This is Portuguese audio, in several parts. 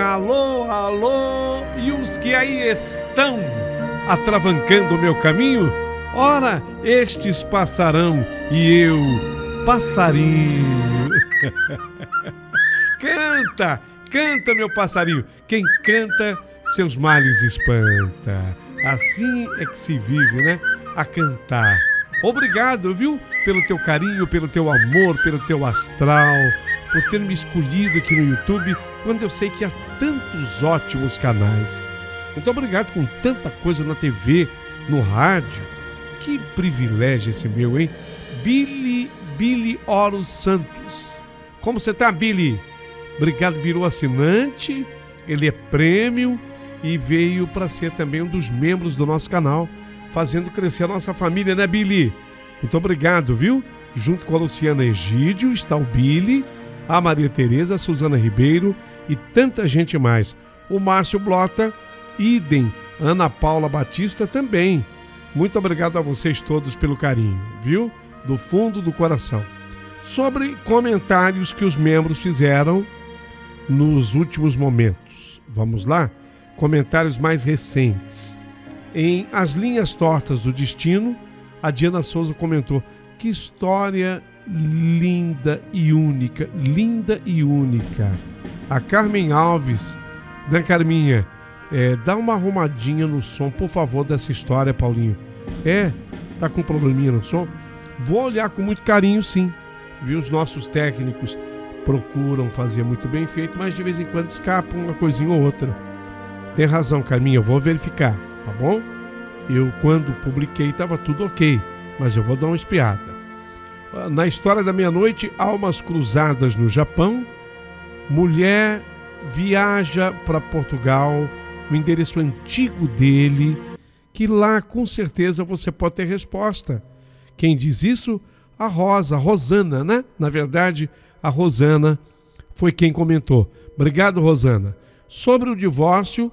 alô, alô, e os que aí estão atravancando o meu caminho? Ora, estes passarão e eu, passarinho. Canta, canta, meu passarinho. Quem canta, seus males espanta. Assim é que se vive, né? A cantar. Obrigado, viu? Pelo teu carinho, pelo teu amor, pelo teu astral, por ter me escolhido aqui no YouTube, quando eu sei que há tantos ótimos canais. Muito obrigado com tanta coisa na TV, no rádio. Que privilégio esse meu, hein? Billy Oro Santos. Como você tá, Billy? Obrigado, virou assinante, ele é premium e veio para ser também um dos membros do nosso canal, fazendo crescer a nossa família, né, Billy? Muito obrigado, viu? Junto com a Luciana Egídio está o Billy, a Maria Tereza, a Suzana Ribeiro e tanta gente mais. O Márcio Blota, idem, Ana Paula Batista também. Muito obrigado a vocês todos pelo carinho, viu? Do fundo do coração. Sobre comentários que os membros fizeram nos últimos momentos. Vamos lá? Comentários mais recentes. Em As Linhas Tortas do Destino, a Diana Souza comentou: que história linda e única, linda e única. A Carmen Alves, da Carminha, dá uma arrumadinha no som, por favor, dessa história, Paulinho. Tá com probleminha no som? Vou olhar com muito carinho, sim. Viu? Os nossos técnicos procuram fazer muito bem feito, mas de vez em quando escapa uma coisinha ou outra. Tem razão, Carminha, eu vou verificar, tá bom? Eu, quando publiquei, estava tudo ok, mas eu vou dar uma espiada. Na história da meia-noite, almas cruzadas no Japão, mulher viaja para Portugal, o endereço antigo dele, que lá com certeza você pode ter resposta. Quem diz isso? A Rosana, né? Na verdade, a Rosana foi quem comentou. Obrigado, Rosana. Sobre o divórcio,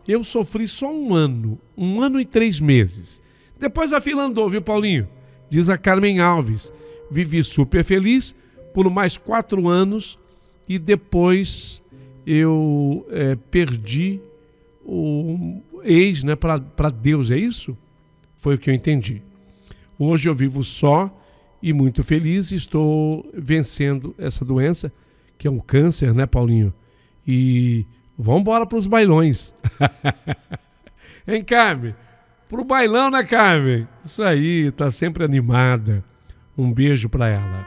eu sofri só um ano e 3 meses. Depois a fila andou, viu, Paulinho? Diz a Carmen Alves. Vivi super feliz por mais 4 anos e depois eu perdi o ex, né, para Deus, é isso? Foi o que eu entendi. Hoje eu vivo só e muito feliz, estou vencendo essa doença, que é um câncer, né, Paulinho? E vamos embora para os bailões. Hein, Carmen? Pro bailão, né, Carmen? Isso aí, tá sempre animada. Um beijo para ela.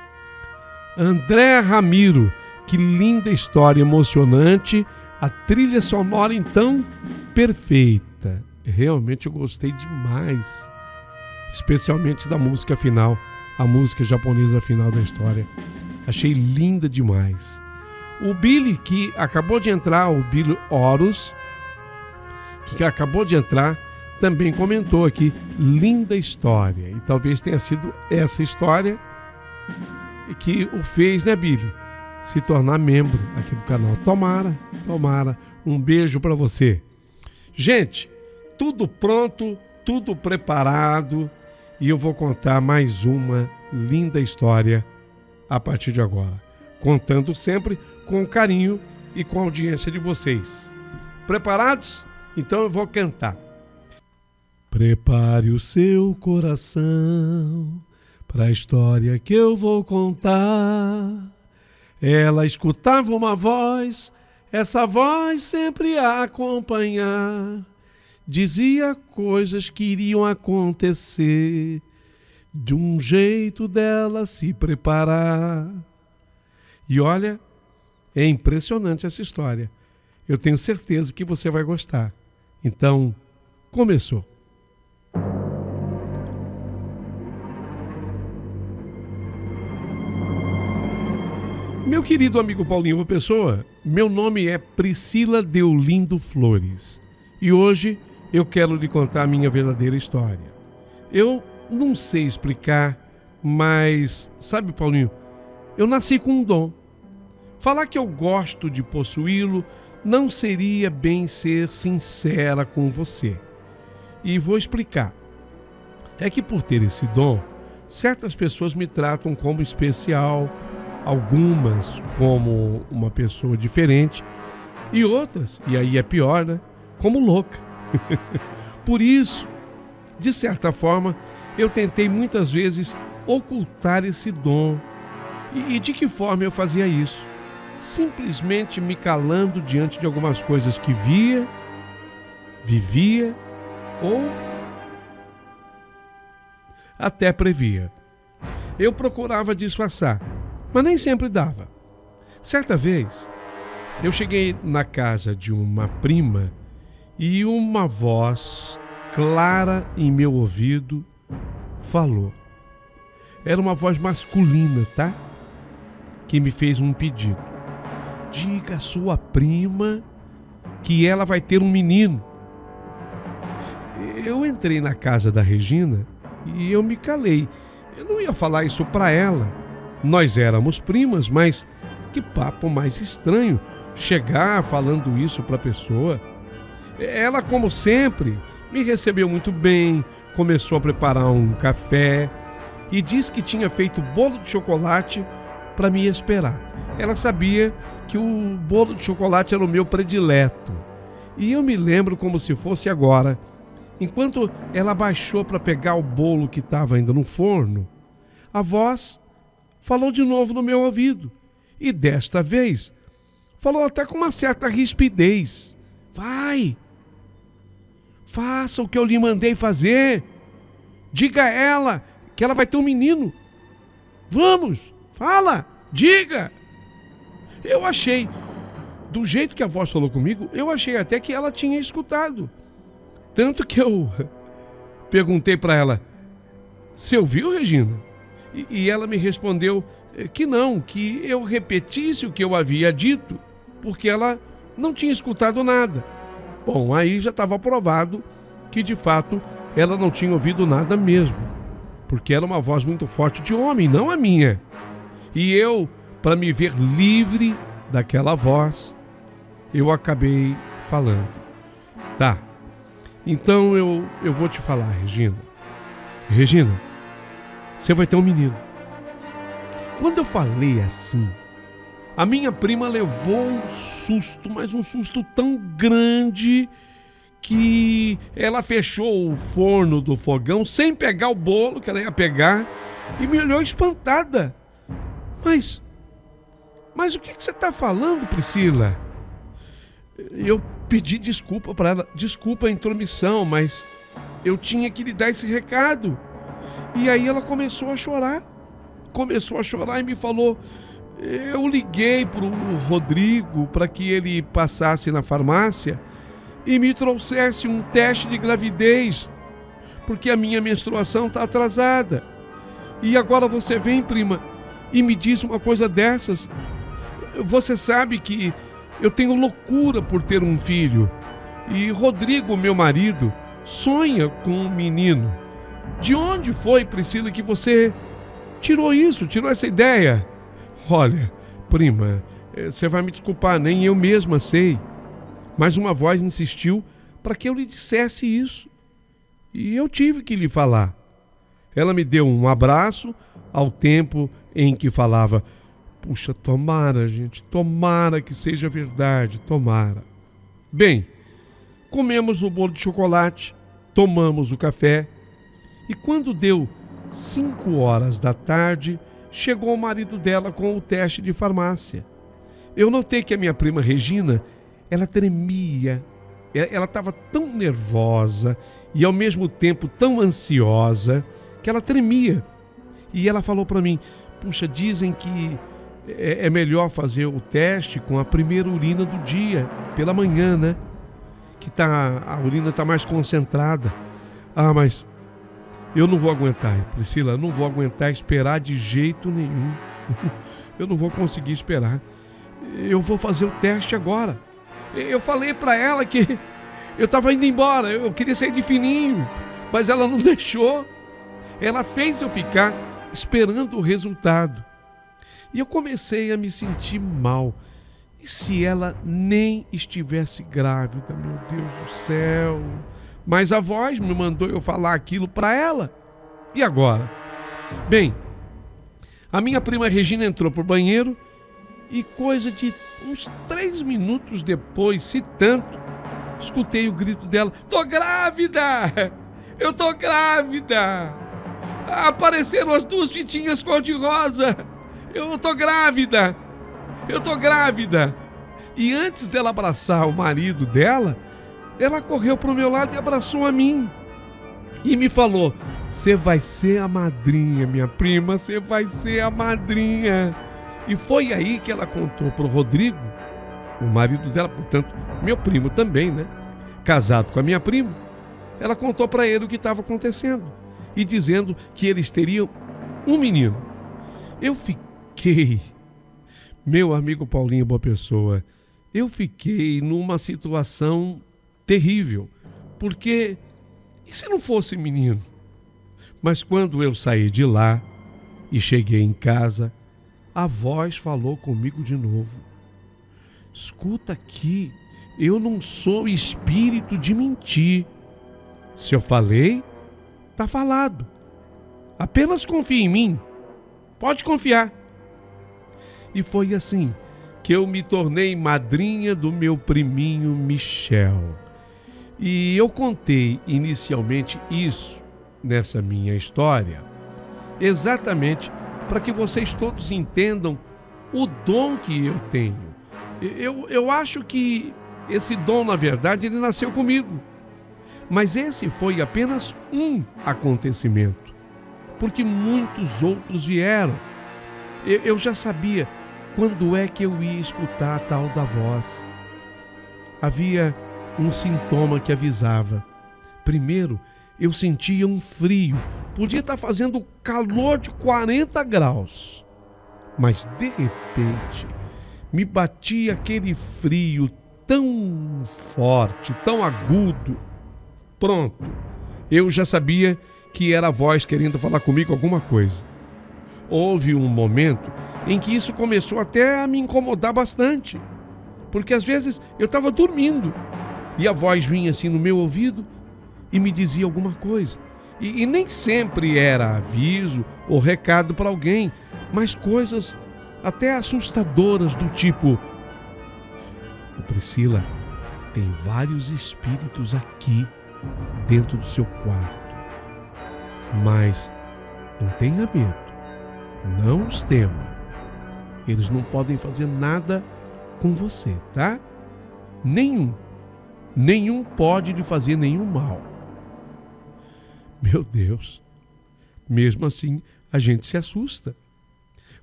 André Ramiro, que linda história emocionante. A trilha sonora, então, perfeita. Realmente eu gostei demais. Especialmente da música final, a música japonesa final da história. Achei linda demais. O Billy, que acabou de entrar, o Billy Horus, que acabou de entrar, também comentou aqui, linda história. E talvez tenha sido essa história que o fez, né, Billy, se tornar membro aqui do canal. Tomara. Um beijo para você. Gente, tudo pronto, tudo preparado. E eu vou contar mais uma linda história a partir de agora. Contando sempre com carinho e com a audiência de vocês. Preparados? Então eu vou cantar. Prepare o seu coração para a história que eu vou contar. Ela escutava uma voz, essa voz sempre a acompanhar. Dizia coisas que iriam acontecer, de um jeito dela se preparar. E olha, é impressionante essa história. Eu tenho certeza que você vai gostar. Então, começou. Meu querido amigo Paulinho Pessoa, meu nome é Priscila Deolindo Flores. E hoje eu quero lhe contar a minha verdadeira história. Eu não sei explicar, mas, sabe, Paulinho, eu nasci com um dom. Falar que eu gosto de possuí-lo não seria bem ser sincera com você. E vou explicar. É que por ter esse dom, certas pessoas me tratam como especial, algumas como uma pessoa diferente, E outras, e aí é pior, né? Como louca. Por isso, de certa forma, eu tentei muitas vezes ocultar esse dom. E de que forma eu fazia isso? Simplesmente me calando diante de algumas coisas que via, vivia ou até previa. Eu procurava disfarçar, mas nem sempre dava. Certa vez, eu cheguei na casa de uma prima e uma voz clara em meu ouvido falou. Era uma voz masculina, tá? Que me fez um pedido. Diga à sua prima que ela vai ter um menino. Eu entrei na casa da Regina e eu me calei. Eu não ia falar isso para ela. Nós éramos primas, mas que papo mais estranho chegar falando isso para a pessoa. Ela, como sempre, me recebeu muito bem, começou a preparar um café e disse que tinha feito bolo de chocolate para me esperar. Ela sabia que o bolo de chocolate era o meu predileto. E eu me lembro como se fosse agora. Enquanto ela baixou para pegar o bolo que estava ainda no forno, a voz falou de novo no meu ouvido. E desta vez, falou até com uma certa rispidez. Vai! Faça o que eu lhe mandei fazer. Diga a ela que ela vai ter um menino. Vamos! Fala! Diga! Eu achei, do jeito que a voz falou comigo, eu achei até que ela tinha escutado. Tanto que eu perguntei para ela, você ouviu, Regina? E ela me respondeu que não, que eu repetisse o que eu havia dito, porque ela não tinha escutado nada. Bom, aí já estava provado que de fato ela não tinha ouvido nada mesmo, porque era uma voz muito forte de homem, não a minha. E eu, para me ver livre daquela voz, eu acabei falando. Tá, então eu vou te falar, Regina. Regina, você vai ter um menino. Quando eu falei assim, a minha prima levou um susto, mas um susto tão grande que ela fechou o forno do fogão sem pegar o bolo que ela ia pegar e me olhou espantada. Mas o que você está falando, Priscila? Eu pedi desculpa para ela, desculpa a intromissão, mas eu tinha que lhe dar esse recado. E aí ela começou a chorar e me falou, eu liguei para o Rodrigo para que ele passasse na farmácia e me trouxesse um teste de gravidez, porque a minha menstruação está atrasada. E agora você vem, prima, e me diz uma coisa dessas. Você sabe que eu tenho loucura por ter um filho. E Rodrigo, meu marido, sonha com um menino. De onde foi, Priscila, que você tirou essa ideia? Olha, prima, você vai me desculpar, nem eu mesma sei. Mas uma voz insistiu para que eu lhe dissesse isso. E eu tive que lhe falar. Ela me deu um abraço ao tempo em que falava, puxa, tomara, gente, tomara que seja verdade, tomara. Bem, comemos o bolo de chocolate, tomamos o café e quando deu 5 horas da tarde, chegou o marido dela com o teste de farmácia. Eu notei que a minha prima Regina, ela tremia, ela estava tão nervosa e ao mesmo tempo tão ansiosa que ela tremia. E ela falou para mim, puxa, dizem que é melhor fazer o teste com a primeira urina do dia, pela manhã, né? Que a urina está mais concentrada. Ah, mas eu não vou aguentar, Priscila, não vou aguentar esperar de jeito nenhum. Eu não vou conseguir esperar. Eu vou fazer o teste agora. Eu falei para ela que eu estava indo embora, eu queria sair de fininho, mas ela não deixou. Ela fez eu ficar esperando o resultado. E eu comecei a me sentir mal. E se ela nem estivesse grávida, meu Deus do céu? Mas a voz me mandou eu falar aquilo para ela. E agora? Bem, a minha prima Regina entrou pro banheiro E coisa de uns 3 minutos depois, se tanto, escutei o grito dela: "Tô grávida! Eu tô grávida! Apareceram as 2 fitinhas cor-de-rosa! Eu tô grávida! Eu tô grávida!" E antes dela abraçar o marido dela, ela correu pro meu lado e abraçou a mim. E me falou: "Você vai ser a madrinha, minha prima, você vai ser a madrinha." E foi aí que ela contou pro Rodrigo, o marido dela, portanto, meu primo também, né? Casado com a minha prima. Ela contou para ele o que estava acontecendo e dizendo que eles teriam um menino. Eu fiquei, meu amigo Paulinho Boa Pessoa, eu fiquei numa situação terrível, porque e se não fosse menino? Mas quando eu saí de lá e cheguei em casa, a voz falou comigo de novo: "Escuta aqui, eu não sou espírito de mentir. Se eu falei, tá falado. Apenas confia em mim. Pode confiar." E foi assim que eu me tornei madrinha do meu priminho Michel. E eu contei inicialmente isso nessa minha história exatamente para que vocês todos entendam o dom que eu tenho. Eu acho que esse dom, na verdade, ele nasceu comigo. Mas esse foi apenas um acontecimento, porque muitos outros vieram. Eu já sabia quando é que eu ia escutar a tal da voz. Havia um sintoma que avisava. Primeiro, eu sentia um frio. Podia estar fazendo calor de 40 graus. Mas, de repente, me batia aquele frio tão forte, tão agudo. Pronto, eu já sabia que era a voz querendo falar comigo alguma coisa. Houve um momento em que isso começou até a me incomodar bastante, porque às vezes eu estava dormindo e a voz vinha assim no meu ouvido e me dizia alguma coisa. E nem sempre era aviso ou recado para alguém, mas coisas até assustadoras do tipo: "Priscila, tem vários espíritos aqui dentro do seu quarto, mas não tenha medo, não os tema. Eles não podem fazer nada com você, tá? Nenhum pode lhe fazer nenhum mal." Meu Deus, mesmo assim a gente se assusta.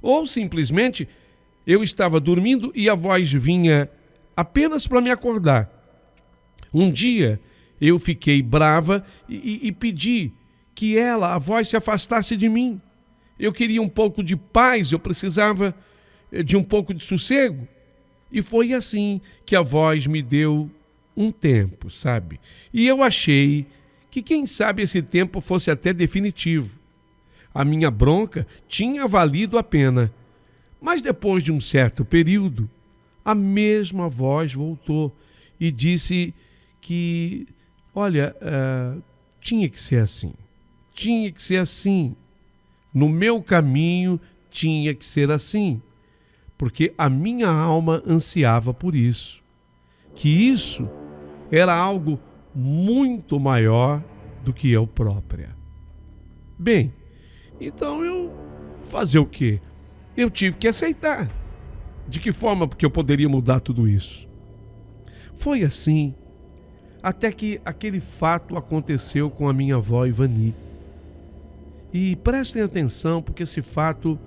Ou simplesmente eu estava dormindo e a voz vinha apenas para me acordar. Um dia eu fiquei brava e pedi que a voz, se afastasse de mim. Eu queria um pouco de paz, eu precisava de um pouco de sossego. E foi assim que a voz me deu um tempo, sabe? E eu achei que quem sabe esse tempo fosse até definitivo. A minha bronca tinha valido a pena. Mas depois de um certo período, a mesma voz voltou e disse que, olha, tinha que ser assim. Tinha que ser assim. No meu caminho tinha que ser assim. Porque a minha alma ansiava por isso. Que isso era algo muito maior do que eu própria. Bem, então eu fazer o quê? Eu tive que aceitar. De que forma que eu poderia mudar tudo isso? Foi assim, até que aquele fato aconteceu com a minha avó Ivani. E prestem atenção, porque esse fato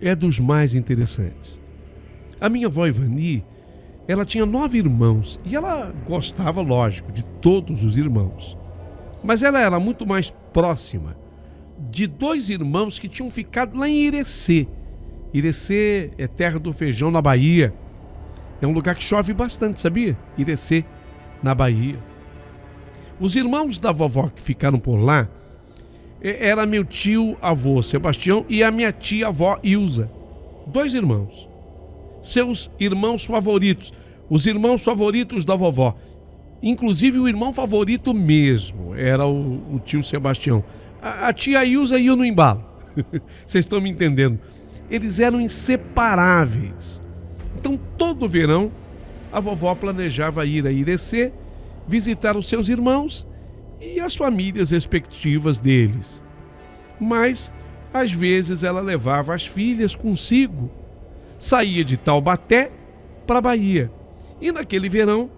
é dos mais interessantes. A minha avó Ivani, ela tinha 9 irmãos e ela gostava, lógico, de todos os irmãos. Mas ela era muito mais próxima de 2 irmãos que tinham ficado lá em Irecê. Irecê é terra do feijão, na Bahia. É um lugar que chove bastante, sabia? Irecê, na Bahia. Os irmãos da vovó que ficaram por lá era meu tio avô Sebastião e a minha tia avó Ilza. 2 irmãos. Seus irmãos favoritos. Os irmãos favoritos da vovó. Inclusive o irmão favorito mesmo era o tio Sebastião. A tia Ilza ia no embalo. Vocês estão me entendendo? Eles eram inseparáveis. Então, todo verão, a vovó planejava ir a Irecê, visitar os seus irmãos e as famílias respectivas deles. Mas, às vezes, ela levava as filhas consigo. Saía de Taubaté para a Bahia. E naquele verão,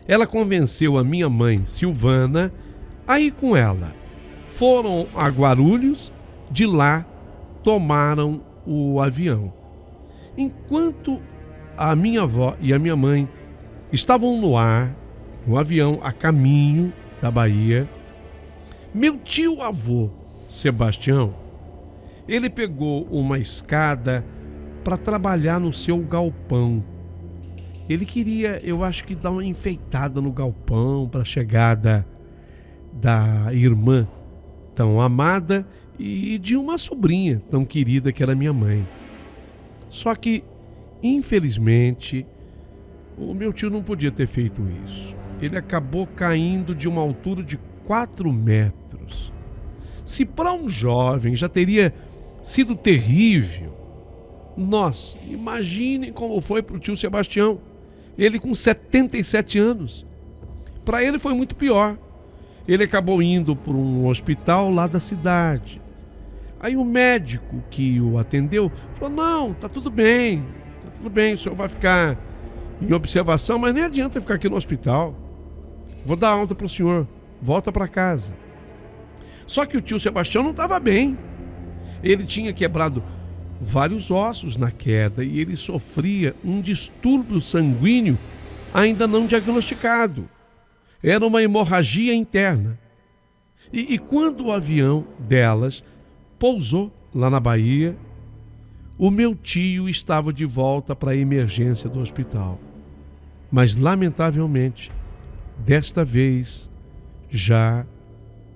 ela convenceu a minha mãe, Silvana, a ir com ela. Foram a Guarulhos, de lá tomaram o avião. Enquanto a minha avó e a minha mãe estavam no ar, no avião, a caminho da Bahia, meu tio-avô, Sebastião, ele pegou uma escada para trabalhar no seu galpão. Ele queria, eu acho que, dar uma enfeitada no galpão para a chegada da irmã tão amada e de uma sobrinha tão querida que era minha mãe. Só que, infelizmente, o meu tio não podia ter feito isso. Ele acabou caindo de uma altura de 4 metros. Se para um jovem já teria sido terrível, nossa, imaginem como foi para o tio Sebastião. Ele com 77 anos. Para ele foi muito pior. Ele acabou indo para um hospital lá da cidade. Aí o médico que o atendeu falou: não, tá tudo bem, o senhor vai ficar em observação, mas nem adianta ficar aqui no hospital. Vou dar alta para o senhor, volta para casa. Só que o tio Sebastião não estava bem. Ele tinha quebrado vários ossos na queda e ele sofria um distúrbio sanguíneo ainda não diagnosticado. Era uma hemorragia interna. E quando o avião delas pousou lá na Bahia, o meu tio estava de volta para a emergência do hospital. Mas, lamentavelmente, desta vez, já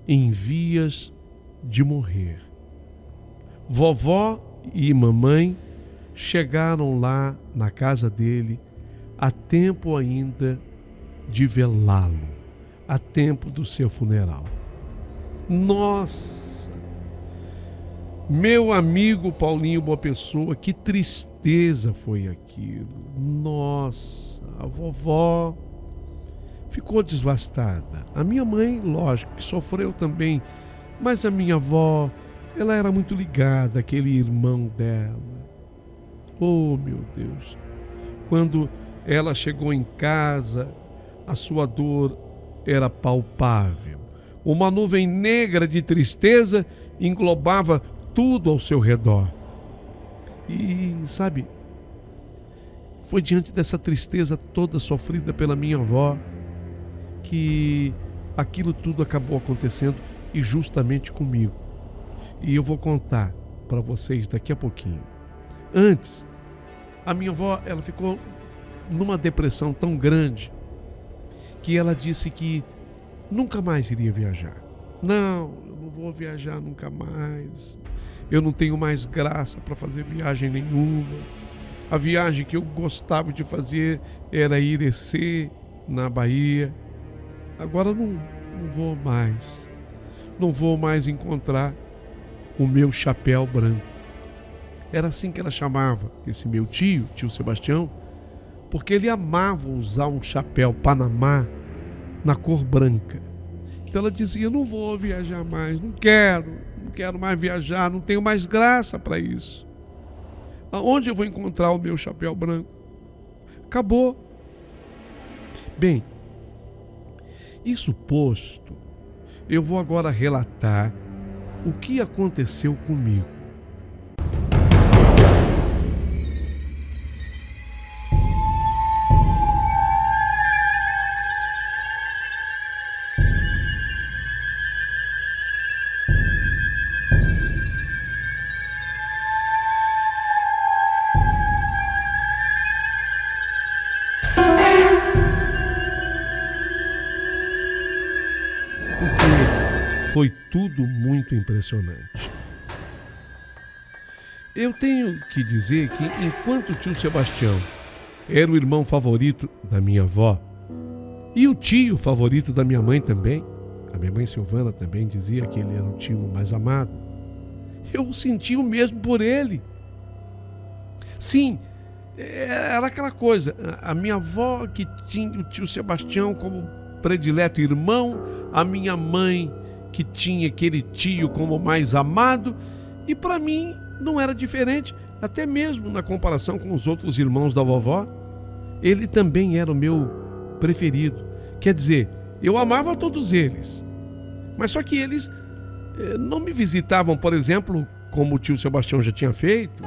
em vias de morrer. Vovó e mamãe chegaram lá na casa dele a tempo ainda de velá-lo, a tempo do seu funeral. Nossa! Meu amigo Paulinho Boa Pessoa, que tristeza foi aquilo. Nossa, a vovó ficou devastada. A minha mãe, lógico, que sofreu também, mas a minha avó, ela era muito ligada àquele irmão dela. Oh, meu Deus! Quando ela chegou em casa, a sua dor era palpável. Uma nuvem negra de tristeza englobava tudo ao seu redor. E, sabe, foi diante dessa tristeza toda sofrida pela minha avó que aquilo tudo acabou acontecendo, e justamente comigo. E eu vou contar para vocês daqui a pouquinho. Antes, a minha avó, ela ficou numa depressão tão grande que ela disse que nunca mais iria viajar. Não, eu não vou viajar nunca mais. Eu não tenho mais graça para fazer viagem nenhuma. A viagem que eu gostava de fazer era Irecê, na Bahia. Agora não vou mais. Não vou mais encontrar o meu chapéu branco. Era assim que ela chamava esse meu tio Sebastião, porque ele amava usar um chapéu Panamá na cor branca. Então ela dizia: não vou viajar mais, não quero mais viajar, não tenho mais graça para isso. Aonde eu vou encontrar o meu chapéu branco? Acabou. Bem, isso posto, eu vou agora relatar o que aconteceu comigo. Foi tudo muito impressionante. Eu tenho que dizer que, enquanto o tio Sebastião era o irmão favorito da minha avó e o tio favorito da minha mãe também, a minha mãe Silvana também dizia que ele era o tio mais amado, eu senti o mesmo por ele. Sim, Era aquela coisa, a minha avó que tinha o tio Sebastião como predileto irmão, a minha mãe que tinha aquele tio como mais amado, e para mim não era diferente, até mesmo na comparação com os outros irmãos da vovó, ele também era o meu preferido. Quer dizer, eu amava todos eles, mas só que eles não me visitavam, por exemplo, como o tio Sebastião já tinha feito.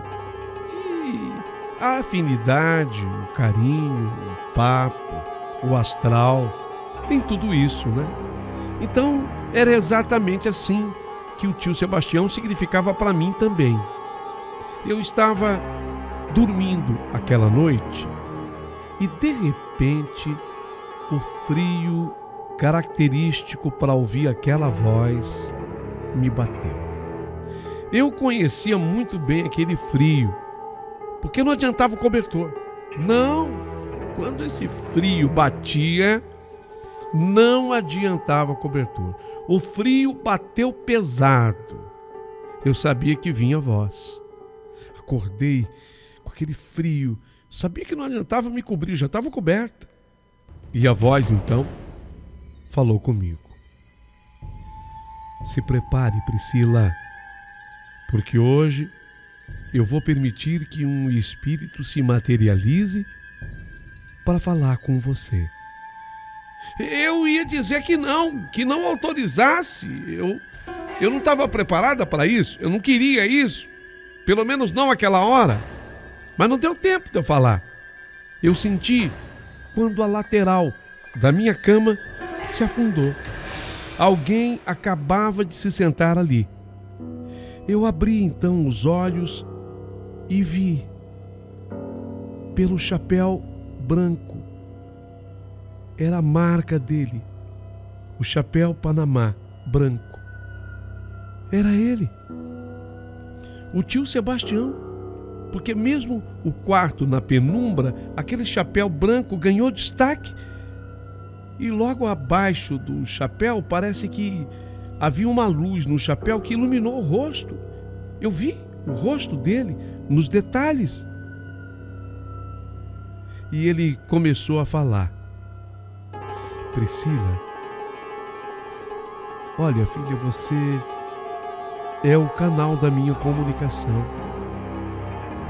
A afinidade, o carinho, o papo, o astral, tem tudo isso, né? Então, era exatamente assim que o tio Sebastião significava para mim também. Eu estava dormindo aquela noite e, de repente, o frio característico para ouvir aquela voz me bateu. Eu conhecia muito bem aquele frio, porque não adiantava o cobertor. Não, quando esse frio batia, não adiantava o cobertor. O frio bateu pesado. Eu sabia que vinha a voz. Acordei com aquele frio. Sabia que não adiantava me cobrir, já estava coberta. E a voz, então, falou comigo. Se prepare, Priscila, porque hoje eu vou permitir que um espírito se materialize para falar com você. Eu ia dizer que não autorizasse. Eu não estava preparada para isso, eu não queria isso, pelo menos não aquela hora. Mas não deu tempo de eu falar. Eu senti quando a lateral da minha cama se afundou. Alguém acabava de se sentar ali. Eu abri então os olhos e vi, pelo chapéu branco, era a marca dele, o chapéu Panamá branco. Era ele, o tio Sebastião, porque mesmo o quarto na penumbra, aquele chapéu branco ganhou destaque. E logo abaixo do chapéu parece que havia uma luz no chapéu que iluminou o rosto. Eu vi o rosto dele nos detalhes. E ele começou a falar. Priscila, olha, filha, você é o canal da minha comunicação.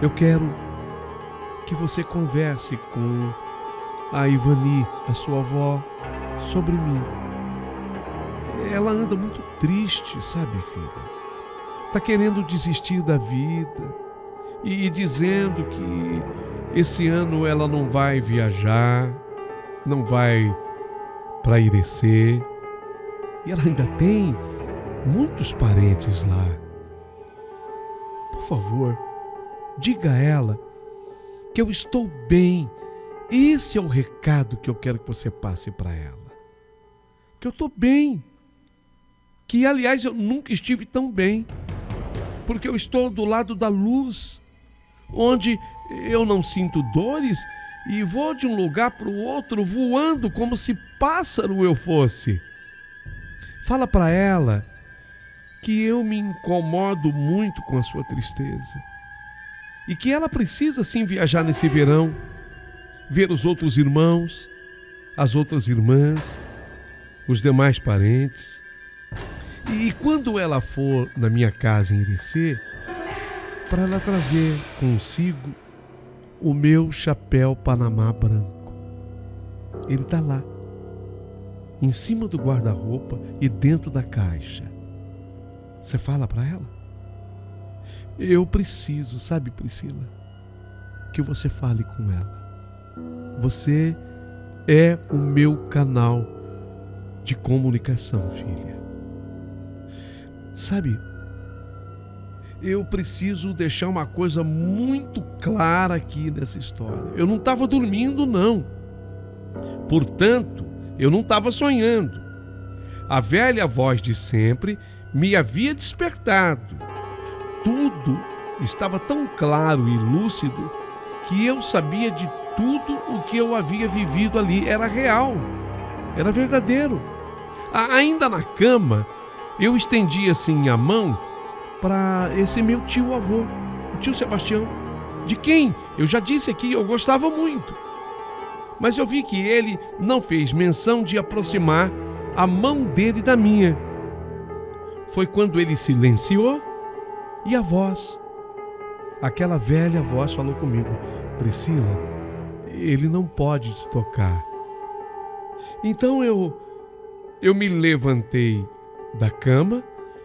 Eu quero que você converse com a Ivani, a sua avó, sobre mim. Ela anda muito triste, sabe, filha? Tá querendo desistir da vida e dizendo que esse ano ela não vai viajar, não vai para Irecê. E ela ainda tem muitos parentes lá. Por favor, diga a ela que eu estou bem. Esse é o recado que eu quero que você passe para ela. Que eu estou bem. Que, aliás, eu nunca estive tão bem. Porque eu estou do lado da luz, onde eu não sinto dores e vou de um lugar para o outro voando como se pássaro eu fosse. Fala para ela que eu me incomodo muito com a sua tristeza e que ela precisa sim viajar nesse verão, ver os outros irmãos, as outras irmãs, os demais parentes. E quando ela for na minha casa em Irecê, para ela trazer consigo o meu chapéu Panamá branco. Ele está lá, em cima do guarda-roupa e dentro da caixa. Você fala para ela? Eu preciso, sabe, Priscila, que você fale com ela. Você é o meu canal de comunicação, filha. Sabe, eu preciso deixar uma coisa muito clara aqui nessa história. Eu não estava dormindo, não. Portanto, eu não estava sonhando. A velha voz de sempre me havia despertado. Tudo estava tão claro e lúcido que eu sabia de tudo o que eu havia vivido ali. Era real, era verdadeiro. Ainda na cama, eu estendi assim a mão para esse meu tio-avô, o tio Sebastião. de quem eu já disse aqui, eu gostava muito. Mas eu vi que ele não fez menção de aproximar a mão dele da minha. Foi quando ele silenciou e a voz, aquela velha voz falou comigo: Priscila, ele não pode te tocar. Então eu me levantei da cama,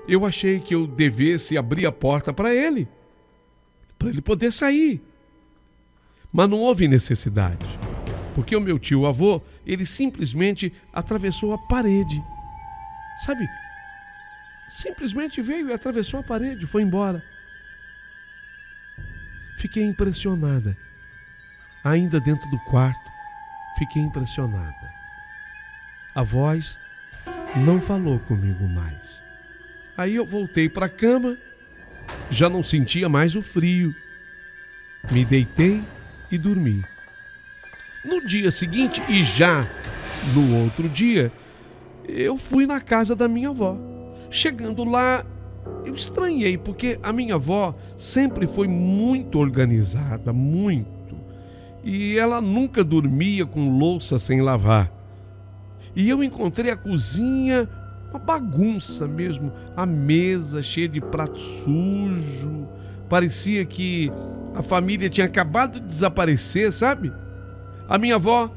eu achei que eu devesse abrir a porta para ele poder sair. Mas não houve necessidade, porque o meu tio-avô, ele simplesmente atravessou a parede. Sabe? Simplesmente veio e atravessou a parede, foi embora. Fiquei impressionada. Ainda dentro do quarto, fiquei impressionada. A voz não falou comigo mais. Aí eu voltei para a cama, já não sentia mais o frio. Me deitei e dormi. No dia seguinte, e já no outro dia, eu fui na casa da minha avó. Chegando lá, eu estranhei, porque a minha avó sempre foi muito organizada, muito. E ela nunca dormia com louça sem lavar. E eu encontrei a cozinha uma bagunça mesmo, a mesa cheia de prato sujo. Parecia que a família tinha acabado de desaparecer, sabe? A minha avó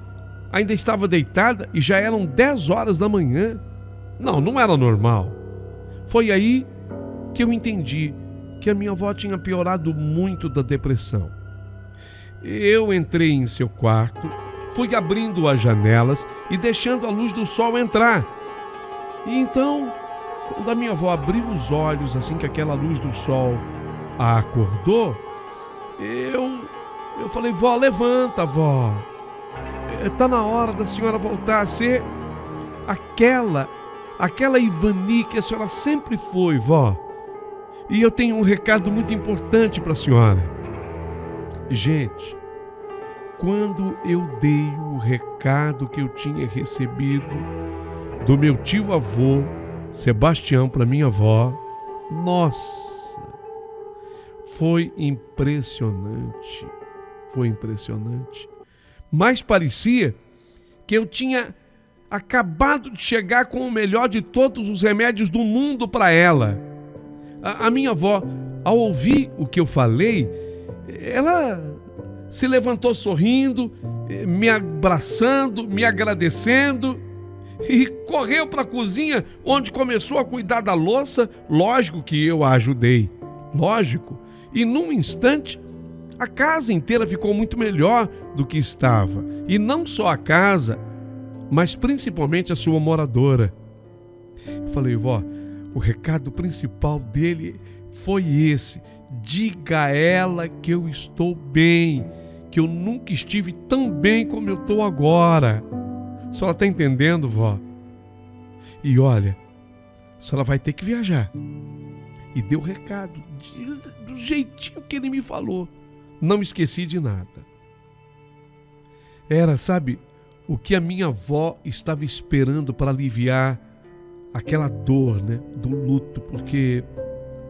ainda estava deitada e já eram 10 horas da manhã. Não era normal. Foi aí que eu entendi que a minha avó tinha piorado muito da depressão. Eu entrei em seu quarto, fui abrindo as janelas e deixando a luz do sol entrar. E então, quando a minha avó abriu os olhos, assim que aquela luz do sol a acordou, eu falei: vó, levanta, vó. Está na hora da senhora voltar a ser aquela Ivani que a senhora sempre foi, vó. E eu tenho um recado muito importante para a senhora. Gente, quando eu dei o recado que eu tinha recebido do meu tio-avô Sebastião para minha avó, nossa, foi impressionante. Foi impressionante. Mas parecia que eu tinha acabado de chegar com o melhor de todos os remédios do mundo para ela. A minha avó, ao ouvir o que eu falei, ela se levantou sorrindo, me abraçando, me agradecendo e correu para a cozinha, onde começou a cuidar da louça. Lógico que eu a ajudei, lógico. E num instante, a casa inteira ficou muito melhor do que estava. E não só a casa, mas principalmente a sua moradora. Eu falei: vó, o recado principal dele foi esse: diga a ela que eu estou bem, que eu nunca estive tão bem como eu estou agora. A senhora está entendendo, vó? E olha, a senhora vai ter que viajar. E deu o recado do jeitinho que ele me falou. Não esqueci de nada. Era, sabe, o que a minha avó estava esperando para aliviar aquela dor, né, do luto, porque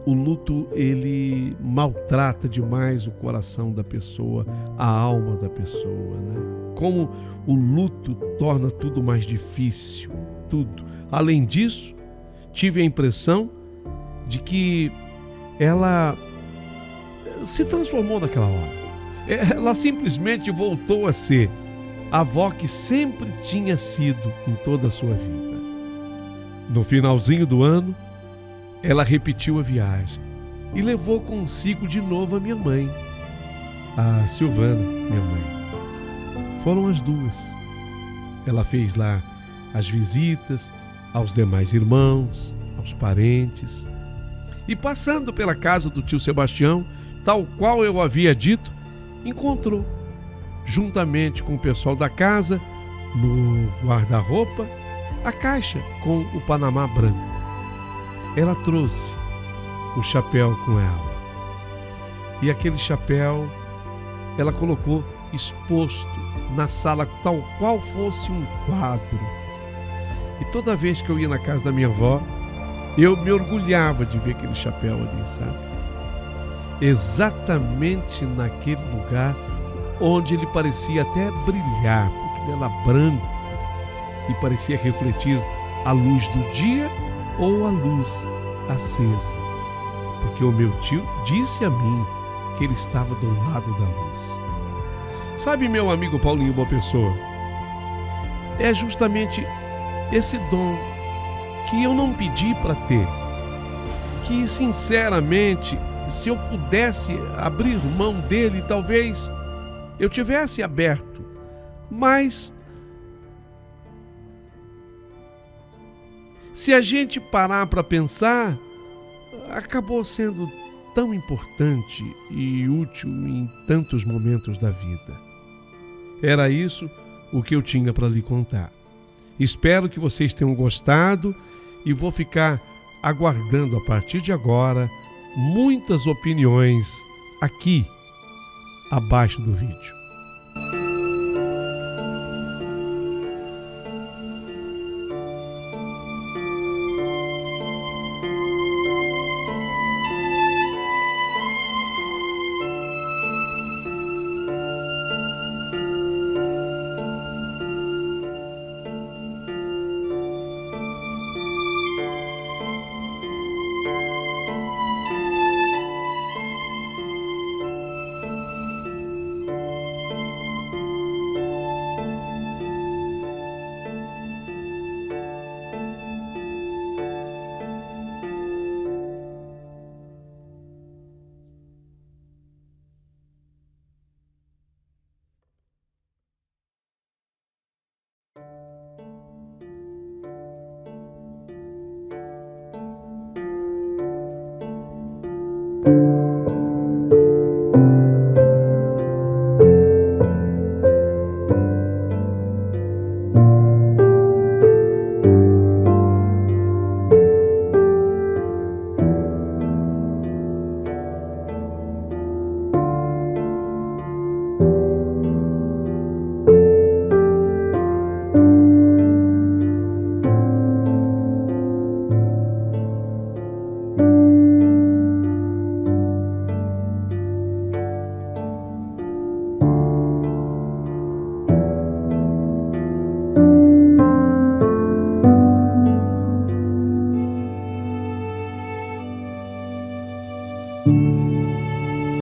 o luto, ele maltrata demais o coração da pessoa, a alma da pessoa, né? Como o luto torna tudo mais difícil, tudo. Além disso, tive a impressão de que ela se transformou naquela hora. Ela simplesmente voltou a ser a avó que sempre tinha sido em toda a sua vida. No finalzinho do ano, ela repetiu a viagem e levou consigo de novo a minha mãe, a Silvana, minha mãe. Foram as duas. Ela fez lá as visitas aos demais irmãos, aos parentes. E passando pela casa do tio Sebastião, tal qual eu havia dito, encontrou, juntamente com o pessoal da casa, no guarda-roupa, a caixa com o Panamá branco. Ela trouxe o chapéu com ela. E aquele chapéu ela colocou exposto na sala, tal qual fosse um quadro. E toda vez que eu ia na casa da minha avó, eu me orgulhava de ver aquele chapéu ali, sabe? exatamente naquele lugar onde ele parecia até brilhar, porque ele era branco e parecia refletir a luz do dia ou a luz acesa. Porque o meu tio disse a mim que ele estava do lado da luz. Sabe, meu amigo Paulinho Boa Pessoa, é justamente esse dom que eu não pedi para ter, que sinceramente, se eu pudesse abrir mão dele, talvez eu tivesse aberto, mas se a gente parar para pensar, acabou sendo tão importante e útil em tantos momentos da vida. Era isso o que eu tinha para lhe contar. Espero que vocês tenham gostado e vou ficar aguardando a partir de agora muitas opiniões aqui abaixo do vídeo.